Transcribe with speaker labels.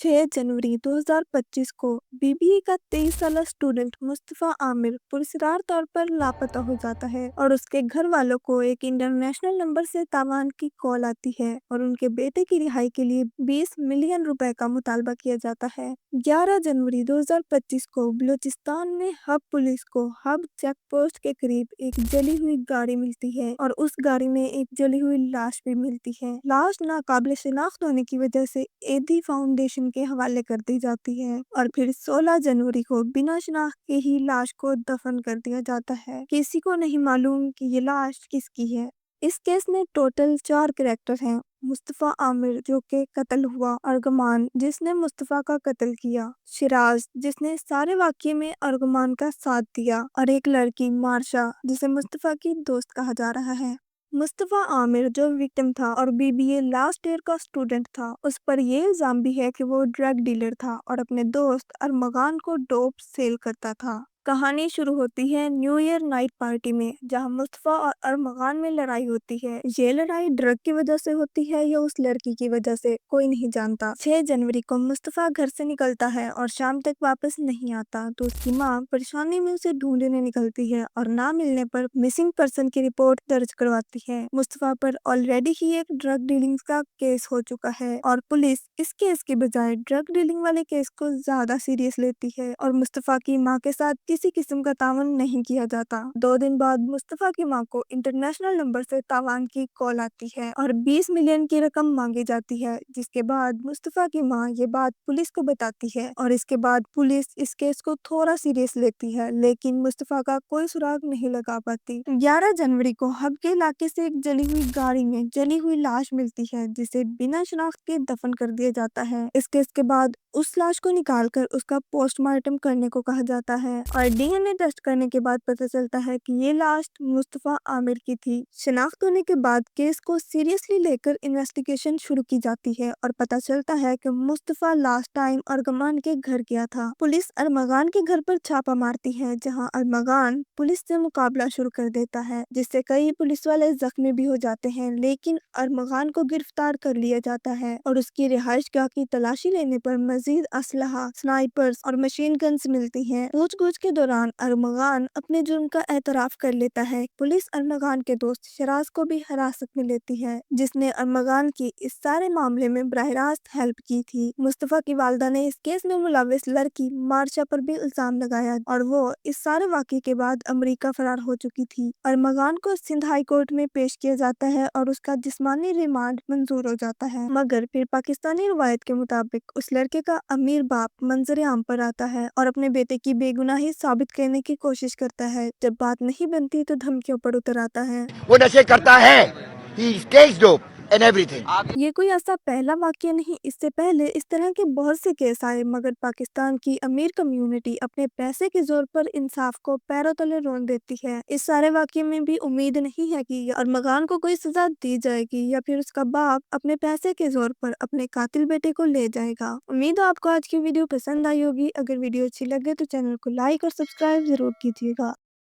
Speaker 1: 6 जनवरी 2025 को बीबीए का 23 साला स्टूडेंट मुस्तफा आमिर पुरस्कार तौर पर लापता हो जाता है और उसके घर वालों को एक इंटरनेशनल नंबर से तावान की कॉल आती है और उनके बेटे की रिहाई के लिए 20 मिलियन रुपए का मुतालबा किया जाता है। 11 जनवरी 2025 को बलूचिस्तान में हब पुलिस को हब चेक पोस्ट के करीब एक जली हुई गाड़ी मिलती है और उस गाड़ी में एक जली हुई लाश भी मिलती है। लाश नाकाबिले शिनाख्त होने की वजह से एदी फाउंडेशन के हवाले कर दी जाती है और फिर 16 जनवरी को बिना शनाख्त के ही लाश को दफन कर दिया जाता है। किसी को नहीं मालूम कि ये लाश किसकी है। इस केस में टोटल 4 कैरेक्टर हैं। मुस्तफा आमिर जो के कत्ल हुआ, अर्गमान जिसने मुस्तफा का कत्ल किया, शिराज जिसने सारे वाक़ये में अर्गमान का साथ दिया और एक लड़की मार्शा जिसे मुस्तफा की दोस्त कहा जा रहा है। मुस्तफा आमिर जो विक्टिम था और बीबीए लास्ट ईयर का स्टूडेंट था, उस पर ये इल्जाम भी है कि वो ड्रग डीलर था और अपने दोस्त अरमगान को डोप सेल करता था। कहानी शुरू होती है न्यू ईयर नाइट पार्टी में, जहां मुस्तफा और अरमगान में लड़ाई होती है। ये लड़ाई ड्रग की वजह से होती है या उस लड़की की वजह से, कोई नहीं जानता। 6 जनवरी को मुस्तफा घर से निकलता है और शाम तक वापस नहीं आता तो उसकी माँ परेशानी में उसे ढूंढने निकलती है और ना मिलने पर मिसिंग पर्सन की रिपोर्ट दर्ज करवाती है। मुस्तफा पर ऑलरेडी ही एक ड्रग डीलिंग का केस हो चुका है और पुलिस इस केस के बजाय ड्रग डीलिंग वाले केस को ज्यादा सीरियस लेती है और मुस्तफा की माँ के साथ किसी किस्म का तावन नहीं किया जाता। 2 दिन बाद मुस्तफा की माँ को इंटरनेशनल नंबर से तावान की कॉल आती है और 20 मिलियन की रकम मांगी जाती है, जिसके बाद मुस्तफा की माँ ये बात पुलिस को बताती है और इसके बाद पुलिस इस केस को थोड़ा सीरियस लेती है, लेकिन मुस्तफा का कोई सुराग नहीं लगा पाती। 11 जनवरी को हब के इलाके से एक जली हुई गाड़ी में जली हुई लाश मिलती है, जिसे बिना शनाख्त के दफन कर दिया जाता है। इस केस के बाद उस लाश को निकालकर उसका पोस्टमार्टम करने को कहा जाता है और डीएनए टेस्ट करने के बाद पता चलता है कि ये लाश मुस्तफा आमिर की थी। शनाख्त होने के बाद केस को सीरियसली लेकर इन्वेस्टिगेशन शुरू की जाती है और पता चलता है कि मुस्तफा लास्ट टाइम अरगमान के घर गया था। पुलिस अरमगान के घर पर छापा मारती है, जहां अरमगान पुलिस से मुकाबला शुरू कर देता है, जिससे कई पुलिस वाले जख्मी भी हो जाते हैं, लेकिन अरमगान को गिरफ्तार कर लिया जाता है और उसकी रिहाइशगाह की तलाशी लेने पर मजीद असलहा, स्नाइपर्स और मशीन गन्स मिलती हैं। पूछगछ के दौरान अरमगान अपने जुर्म का एतराफ कर लेता है। पुलिस अरमगान के दोस्त शिराज को भी हिरासत में लेती है, जिसने अरमगान की इस सारे मामले में बराह रास्त हेल्प की थी। मुस्तफा की वालदा ने इस केस में मुलविस लड़की मार्शा पर भी इल्जाम लगाया और वो इस सारे वाक़ये के बाद अमेरिका फरार हो चुकी थी। अरमगान को सिंध हाई कोर्ट में पेश किया जाता है और उसका जिस्मानी रिमांड मंजूर हो जाता है, मगर फिर पाकिस्तानी रवायत के मुताबिक उस लड़के का अमीर बाप मंजर आम पर आता है और अपने बेटे की बेगुनाही साबित करने की कोशिश करता है। जब बात नहीं बनती तो धमकियों पर उतर आता है।
Speaker 2: वो नशे करता है, he takes dope and everything.
Speaker 1: ये कोई ऐसा पहला वाकया नहीं, इससे पहले इस तरह के बहुत से केस आए, मगर पाकिस्तान की अमीर कम्युनिटी अपने पैसे के जोर पर इंसाफ को पैरों तले रोन देती है। इस सारे वाकये में भी उम्मीद नहीं है कि अरमगान को कोई सजा दी जाएगी या फिर उसका बाप अपने पैसे के जोर पर अपने कातिल बेटे को ले जाएगा। उम्मीद है आपको आज की वीडियो पसंद आई होगी। अगर वीडियो अच्छी लगे तो चैनल को लाइक और सब्सक्राइब जरूर कीजिएगा।